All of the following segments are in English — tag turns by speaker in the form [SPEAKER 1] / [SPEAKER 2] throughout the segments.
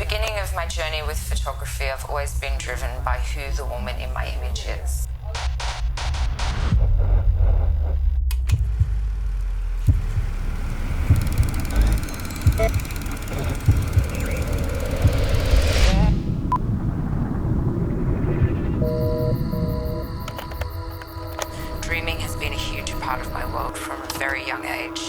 [SPEAKER 1] beginning of my journey with photography, I've always been driven by who the woman in my image is. Dreaming has been a huge part of my world from a very young age.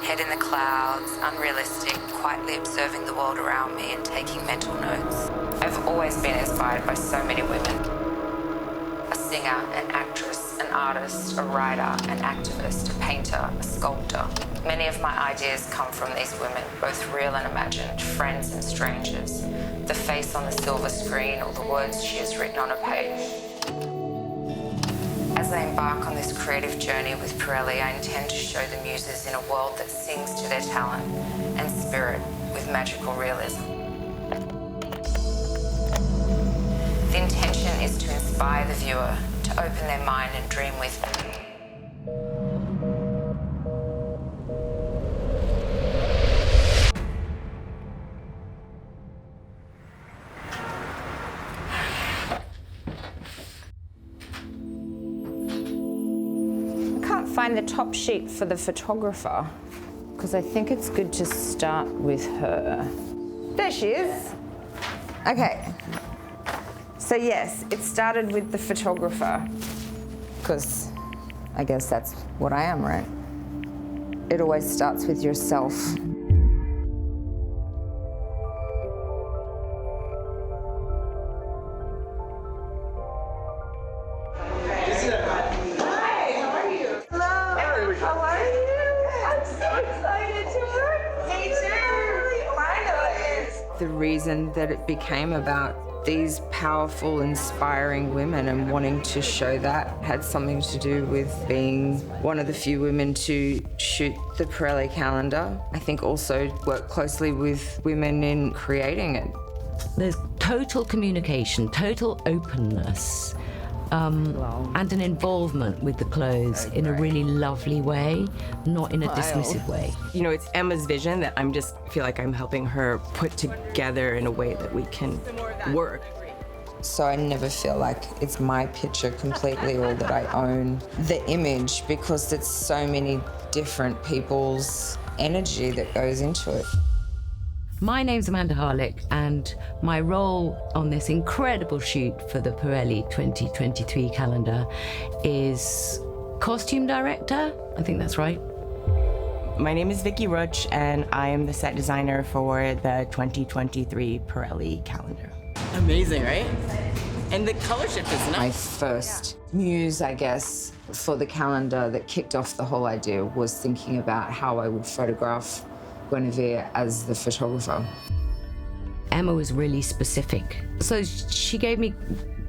[SPEAKER 1] Head in the clouds, unrealistic, quietly observing the world around me and taking mental notes. I've always been inspired by so many women. A singer, an actress, an artist, a writer, an activist, a painter, a sculptor. Many of my ideas come from these women, both real and imagined, friends and strangers. The face on the silver screen or the words she has written on a page. As I embark on this creative journey with Pirelli, I intend to show the muses in a world that sings to their talent and spirit with magical realism. The intention is to inspire the viewer to open their mind and dream with me. Find the top sheet for the photographer because I think it's good to start with her. There she is. Okay. So yes, it started with the photographer because I guess that's what I am, right? It always starts with yourself. The reason that it became about these powerful, inspiring women and wanting to show that had something to do with being one of the few women to shoot the Pirelli Calendar. I think also work closely with women in creating it.
[SPEAKER 2] There's total communication, total openness, and an involvement with the clothes in a really lovely way, not in a dismissive way.
[SPEAKER 3] You know, it's Emma's vision that I'm just feel like I'm helping her put together in a way that we can work.
[SPEAKER 1] So I never feel like it's my picture completely or that I own the image because it's so many different people's energy that goes into it.
[SPEAKER 2] My name's Amanda Harlick, and my role on this incredible shoot for the Pirelli 2023 calendar is costume director. I think that's right.
[SPEAKER 3] My name is Vicky Roach, and I am the set designer for the 2023 Pirelli calendar. Amazing, right? And the color shift is nice.
[SPEAKER 1] My first muse, I guess, for the calendar that kicked off the whole idea was thinking about how I would photograph Guinevere as the photographer.
[SPEAKER 2] Emma was really specific. So she gave me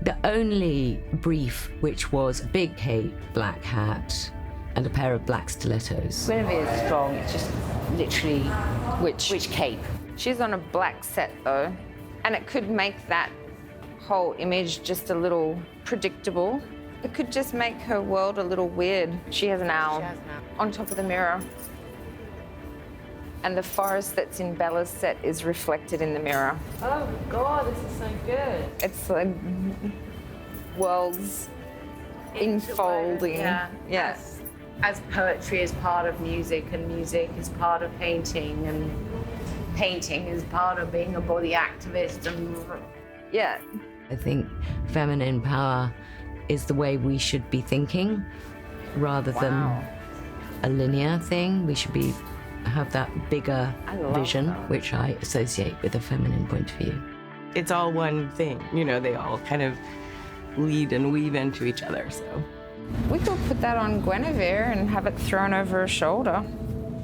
[SPEAKER 2] the only brief, which was a big cape, black hat, and a pair of black stilettos.
[SPEAKER 1] Guinevere is strong, it's just literally which cape. She's on a black set though, and it could make that whole image just a little predictable. It could just make her world a little weird. She has an owl on top of the mirror. And the forest that's in Bella's set is reflected in the mirror.
[SPEAKER 4] Oh God, this is so good.
[SPEAKER 1] It's like worlds enfolding.
[SPEAKER 4] Yeah. As poetry is part of music, and music is part of painting, and painting is part of being a body activist, and
[SPEAKER 1] yeah.
[SPEAKER 2] I think feminine power is the way we should be thinking, rather than a linear thing. We should have that bigger vision, which I associate with a feminine point of view.
[SPEAKER 3] It's all one thing, you know, they all kind of lead and weave into each other, so.
[SPEAKER 1] We could put that on Guinevere and have it thrown over her shoulder.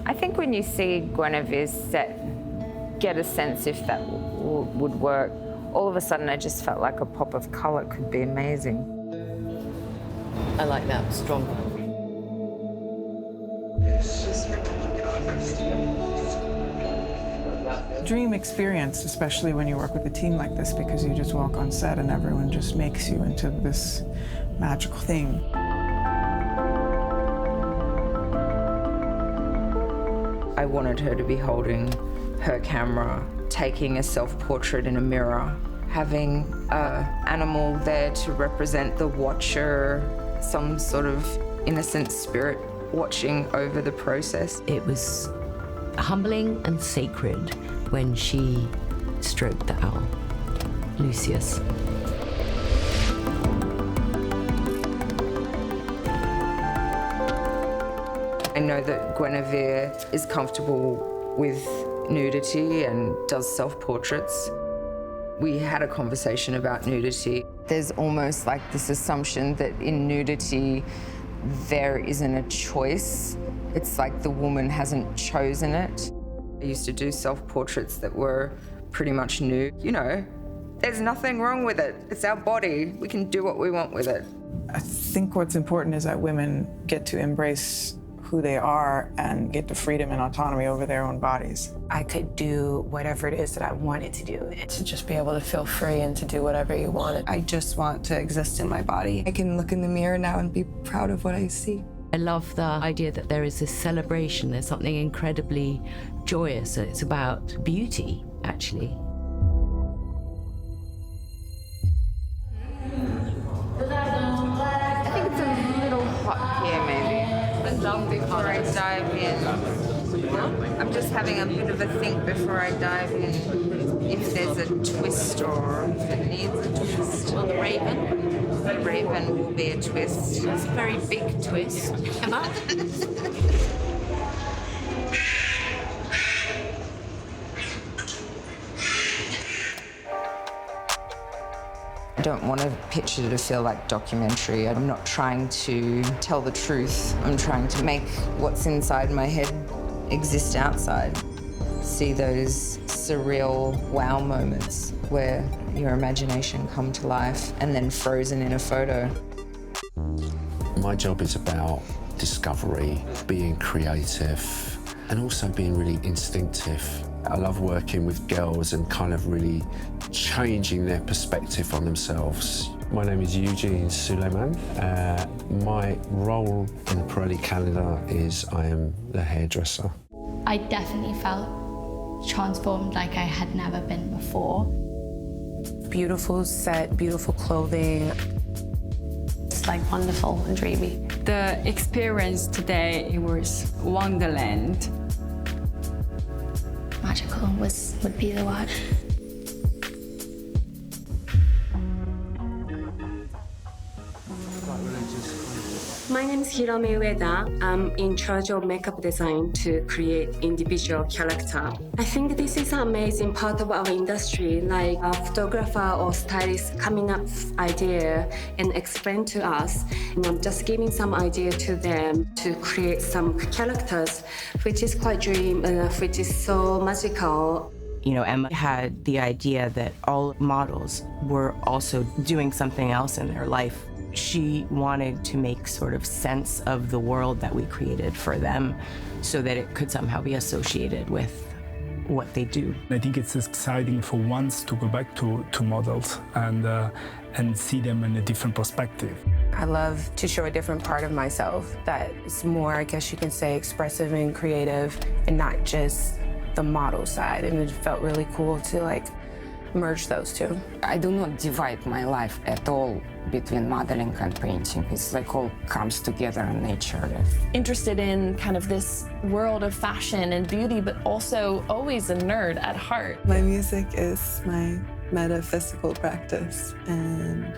[SPEAKER 1] I think when you see Guinevere's set, get a sense if that would work. All of a sudden, I just felt like a pop of color could be amazing.
[SPEAKER 2] I like that, stronger.
[SPEAKER 5] Dream experience, especially when you work with a team like this, because you just walk on set and everyone just makes you into this magical thing. I wanted her to be holding her camera,
[SPEAKER 1] taking a self-portrait in a mirror, having an animal there to represent the watcher, some sort of innocent spirit watching over the process.
[SPEAKER 2] It was humbling and sacred when she stroked the owl, Lucius.
[SPEAKER 1] I know that Guinevere is comfortable with nudity and does self-portraits. We had a conversation about nudity. There's almost like this assumption that in nudity there isn't a choice. It's like the woman hasn't chosen it. I used to do self-portraits that were pretty much nude. You know, there's nothing wrong with it. It's our body. We can do what we want with it.
[SPEAKER 5] I think what's important is that women get to embrace who they are and get the freedom and autonomy over their own bodies.
[SPEAKER 6] I could do whatever it is that I wanted to do. To just be able to feel free and to do whatever you wanted.
[SPEAKER 7] I just want to exist in my body. I can look in the mirror now and be proud of what I see.
[SPEAKER 2] I love the idea that there is this celebration. There's something incredibly joyous. It's about beauty, actually.
[SPEAKER 1] I think it's a little hot here, maybe. Before I dive in. I'm just having a bit of a think before I dive in. If there's a twist or if it needs a twist.
[SPEAKER 4] Well, the raven.
[SPEAKER 1] The raven will be a twist.
[SPEAKER 4] It's a very big twist. Emma?
[SPEAKER 1] I don't want a picture to feel like documentary. I'm not trying to tell the truth. I'm trying to make what's inside my head exist outside. See those surreal wow moments where your imagination come to life and then frozen in a photo.
[SPEAKER 8] My job is about discovery, being creative, and also being really instinctive. I love working with girls and kind of really changing their perspective on themselves. My name is Eugene Suleiman. My role in the Pirelli Calendar is I am the hairdresser.
[SPEAKER 9] I definitely felt transformed like I had never been before.
[SPEAKER 6] Beautiful set, beautiful clothing.
[SPEAKER 9] It's like wonderful and dreamy.
[SPEAKER 10] The experience today, it was Wonderland.
[SPEAKER 9] Magical would be the word.
[SPEAKER 11] My name is Hirome Ueda. I'm in charge of makeup design to create individual character. I think this is an amazing part of our industry, like a photographer or stylist coming up with idea and explain to us, and I'm just giving some idea to them to create some characters, which is quite dream and which is so magical.
[SPEAKER 3] You know, Emma had the idea that all models were also doing something else in their life. She wanted to make sort of sense of the world that we created for them so that it could somehow be associated with what they do.
[SPEAKER 12] I think it's exciting for once to go back to models and see them in a different perspective.
[SPEAKER 6] I love to show a different part of myself that is more, I guess you can say, expressive and creative and not just the model side. And it felt really cool to like merge those two.
[SPEAKER 13] I do not divide my life at all between modeling and painting. It's like all comes together in nature.
[SPEAKER 14] Interested in kind of this world of fashion and beauty, but also always a nerd at heart.
[SPEAKER 7] My music is my metaphysical practice, and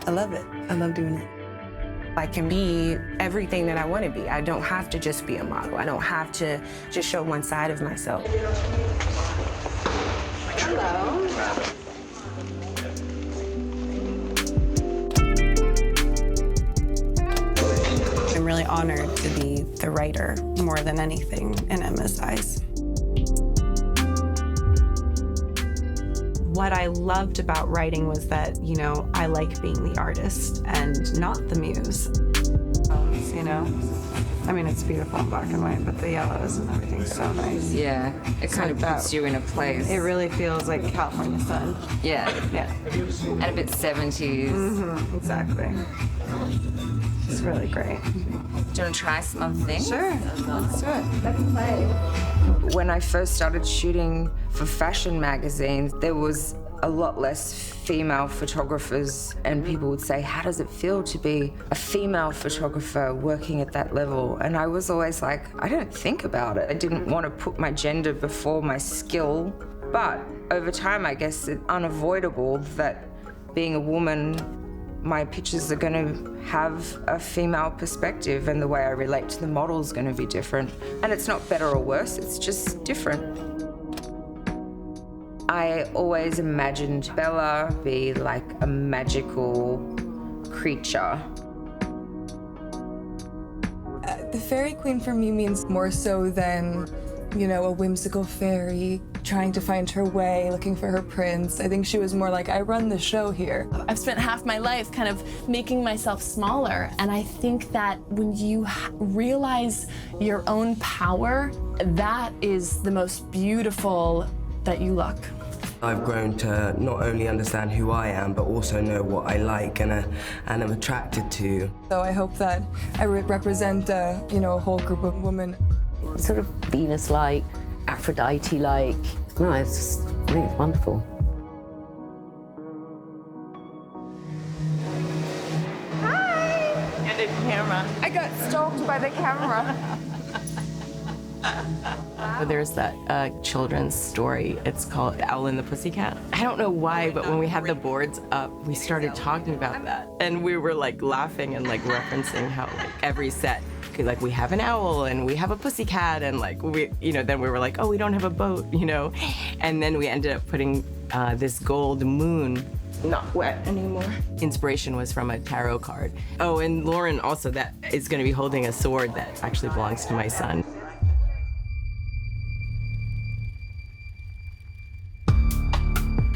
[SPEAKER 7] I love it. I love doing it.
[SPEAKER 6] I can be everything that I want to be. I don't have to just be a model. I don't have to just show one side of myself.
[SPEAKER 11] Hello.
[SPEAKER 7] I'm really honored to be the writer more than anything in Emma's eyes.
[SPEAKER 15] What I loved about writing was that, you know, I like being the artist and not the muse. You know? I mean, it's beautiful in black and white, but the yellows and everything's so nice.
[SPEAKER 1] Yeah, it kind of puts you in a place.
[SPEAKER 15] It really feels like California sun.
[SPEAKER 1] Yeah.
[SPEAKER 15] Yeah.
[SPEAKER 1] And a bit 70s.
[SPEAKER 15] Mm-hmm, exactly. It's really great.
[SPEAKER 1] Do you want to try some other things?
[SPEAKER 15] Sure. Let's do it.
[SPEAKER 1] Let's play. When I first started shooting
[SPEAKER 13] for fashion magazines, there was a lot less female photographers, and people would say, how does it feel to be a female photographer working at that level? And I was always like, I don't think about it. I didn't want to put my gender before my skill. But over time, I guess it's unavoidable that being a woman, my pictures are going to have a female perspective, and the way I relate to the model is going to be different. And it's not better or worse, it's just different. I always imagined Bella be like a magical creature.
[SPEAKER 16] The fairy queen for me means more so than, you know, a whimsical fairy trying to find her way, looking for her prince. I think she was more like, I run the show here.
[SPEAKER 14] I've spent half my life kind of making myself smaller, and I think that when you realize your own power, that is the most beautiful that you look.
[SPEAKER 17] I've grown to not only understand who I am, but also know what I like and am attracted to.
[SPEAKER 16] So I hope that I represent, you know, a whole group of women.
[SPEAKER 2] Sort of Venus-like, Aphrodite-like. No, I think it's wonderful.
[SPEAKER 4] And the camera. I got stalked by the camera.
[SPEAKER 3] There's that children's story. It's called Owl and the Pussycat. I don't know why, but when we had the boards up, we started talking about that. And we were like laughing and like referencing how like every set, like we have an owl and we have a pussycat, and like we, you know, then we were like, oh, we don't have a boat, you know? And then we ended up putting this gold moon, not wet anymore. Inspiration was from a tarot card. Oh, and Lauren also, that is gonna be holding a sword that actually belongs to my son.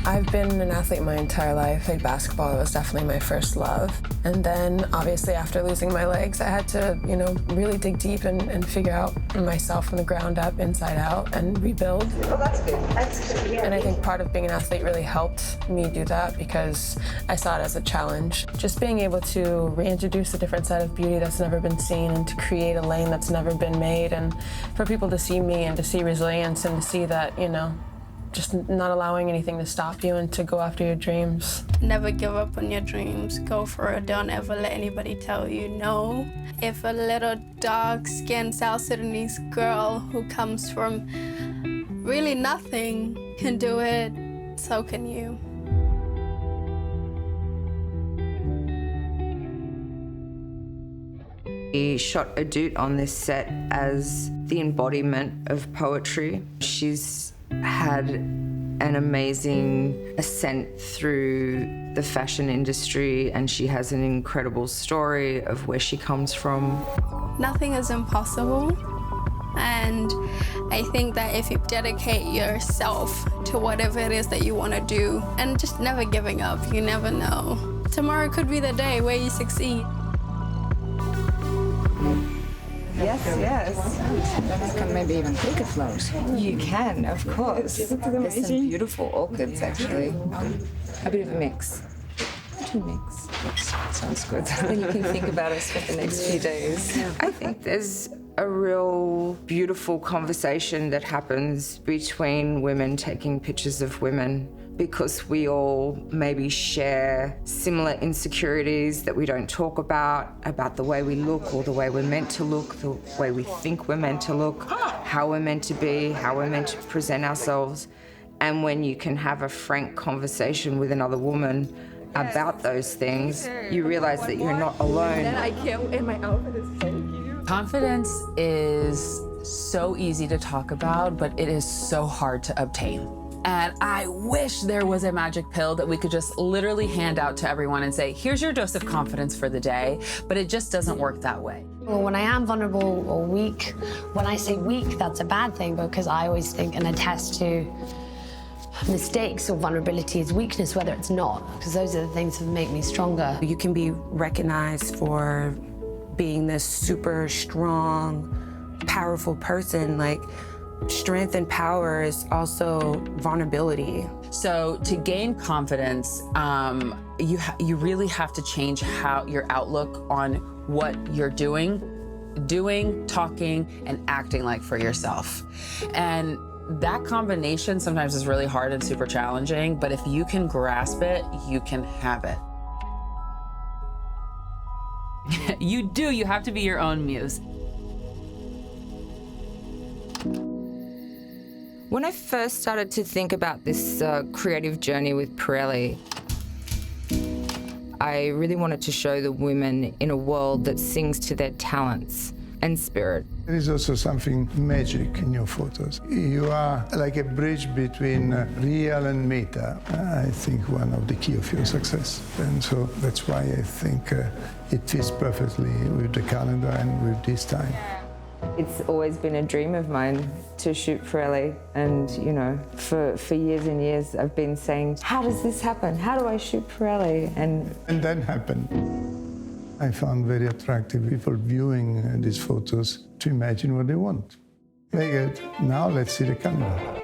[SPEAKER 6] I've been an athlete my entire life. Like basketball was definitely my first love. And then obviously after losing my legs, I had to, you know, really dig deep and figure out myself from the ground up, inside out, and rebuild.
[SPEAKER 4] Oh, that's good. That's good. Yeah.
[SPEAKER 6] And I think part of being an athlete really helped me do that because I saw it as a challenge. Just being able to reintroduce a different side of beauty that's never been seen and to create a lane that's never been made, and for people to see me and to see resilience and to see that, you know, just not allowing anything to stop you and to go after your dreams.
[SPEAKER 9] Never give up on your dreams. Go for it. Don't ever let anybody tell you no. If a little dark-skinned South Sudanese girl who comes from really nothing can do it, so can you.
[SPEAKER 13] We shot Hadid on this set as the embodiment of poetry. She's had an amazing ascent through the fashion industry, and she has an incredible story of where she comes from.
[SPEAKER 9] Nothing is impossible, and I think that if you dedicate yourself to whatever it is that you want to do, and just never giving up, you never know. Tomorrow could be the day where you succeed.
[SPEAKER 18] Yes, yes.
[SPEAKER 19] You can maybe even take it flowers.
[SPEAKER 18] You can, of course.
[SPEAKER 19] There's some beautiful orchids, actually. A bit of a mix. To mix. Sounds good. Then you can think about us for the next few days.
[SPEAKER 13] I think there's a real beautiful conversation that happens between women taking pictures of women, because we all maybe share similar insecurities that we don't talk about the way we look or the way we're meant to look, the way we think we're meant to look, how we're meant to be, how we're meant to present ourselves. And when you can have a frank conversation with another woman about those things, you realize that you're not alone.
[SPEAKER 18] I can't, and my outfit is so cute.
[SPEAKER 20] Confidence is so easy to talk about, but it is so hard to obtain. And I wish there was a magic pill that we could just literally hand out to everyone and say, here's your dose of confidence for the day, but it just doesn't work that way.
[SPEAKER 21] Well, when I am vulnerable or weak, when I say weak, that's a bad thing, because I always think and attest to mistakes or vulnerability is weakness, whether it's not, because those are the things that make me stronger.
[SPEAKER 6] You can be recognized for being this super strong, powerful person. Like, strength and power is also vulnerability.
[SPEAKER 20] So to gain confidence, you really have to change how your outlook on what you're doing, talking, and acting like for yourself. And That combination sometimes is really hard and super challenging, but if you can grasp it, you can have it.
[SPEAKER 5] You have to be your own muse.
[SPEAKER 13] When I first started to think about this creative journey with Pirelli, I really wanted to show the women in a world that sings to their talents and spirit.
[SPEAKER 22] There is also something magic in your photos. You are like a bridge between real and meta. I think one of the key of your success. And so that's why I think it fits perfectly with the calendar and with this time.
[SPEAKER 13] It's always been a dream of mine to shoot Pirelli, and you know, for years and years I've been saying, how does this happen? How do I shoot Pirelli? And
[SPEAKER 22] then happened. I found very attractive people viewing these photos to imagine what they want. Very good. Now let's see the calendar.